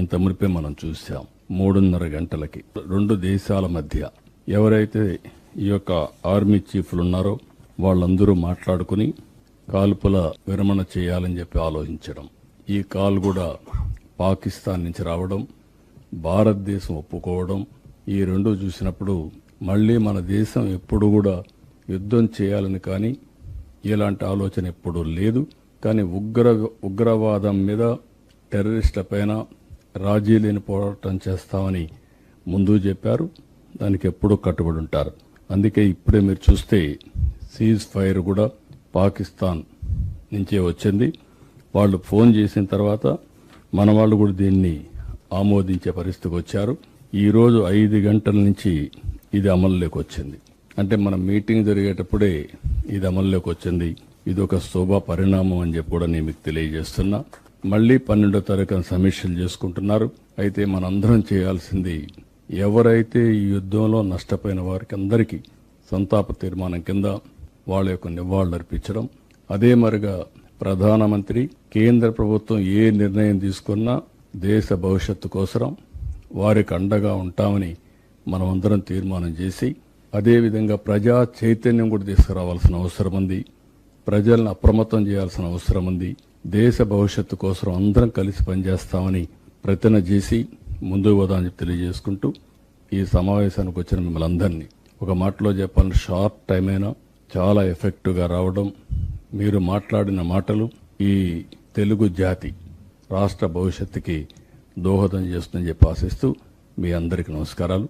ఇంత మునిపే మనం చూసాం. 3:30 గంటలకి 2 దేశాల మధ్య ఎవరైతే ఈ యొక్క ఆర్మీ చీఫ్లు ఉన్నారో వాళ్ళందరూ మాట్లాడుకుని కాల్పుల విరమణ చేయాలని చెప్పి ఆలోచించడం. ఈ కాల్ కూడా పాకిస్తాన్ నుంచి రావడం, భారతదేశం ఒప్పుకోవడం, ఈ రెండు చూసినప్పుడు మళ్ళీ మన దేశం ఎప్పుడు కూడా యుద్ధం చేయాలని కానీ ఇలాంటి ఆలోచన ఎప్పుడూ లేదు. కానీ ఉగ్రవాదం మీద, టెర్రరిస్టుల పైన రాజీ లేని పోరాటం చేస్తామని ముందు చెప్పారు. దానికి ఎప్పుడూ కట్టుబడి ఉంటారు. అందుకే ఇప్పుడే మీరు చూస్తే సీజ్ ఫైర్ కూడా పాకిస్తాన్ నుంచే వచ్చింది. వాళ్ళు ఫోన్ చేసిన తర్వాత మన వాళ్ళు కూడా దీన్ని ఆమోదించే పరిస్థితికి వచ్చారు. ఈరోజు 5 గంటల నుంచి ఇది అమల్లోకి వచ్చింది. అంటే మన మీటింగ్ జరిగేటప్పుడే ఇది అమల్లోకి వచ్చింది. ఇది ఒక శోభా పరిణామం అని చెప్పి కూడా నేను మీకు తెలియజేస్తున్నా. మళ్లీ 12వ తారీఖున సమీక్షలు చేసుకుంటున్నారు. అయితే మనందరం చేయాల్సింది, ఎవరైతే ఈ యుద్ధంలో నష్టపోయిన వారికి అందరికీ సంతాప తీర్మానం కింద వాళ్ళ యొక్క నివాళులు అర్పించడం. అదే మరిగా ప్రధానమంత్రి, కేంద్ర ప్రభుత్వం ఏ నిర్ణయం తీసుకున్నా దేశ భవిష్యత్తు కోసం వారికి అండగా ఉంటామని మనమందరం తీర్మానం చేసి, అదేవిధంగా ప్రజా చైతన్యం కూడా తీసుకురావాల్సిన అవసరం ఉంది. ప్రజలను అప్రమత్తం చేయాల్సిన అవసరం ఉంది. దేశ భవిష్యత్తు కోసం అందరం కలిసి పనిచేస్తామని ప్రతిజ్ఞ చేసి ముందుకు పోదామని చెప్పి తెలియజేసుకుంటూ, ఈ సమావేశానికి వచ్చిన మిమ్మల్ని అందరినీ ఒక మాటలో చెప్పాలని, షార్ట్ టైం అయినా చాలా ఎఫెక్టివ్గా రావడం, మీరు మాట్లాడిన మాటలు ఈ తెలుగు జాతి రాష్ట్ర భవిష్యత్తుకి దోహదం చేస్తుందని చెప్పి ఆశిస్తూ మీ అందరికీ నమస్కారాలు.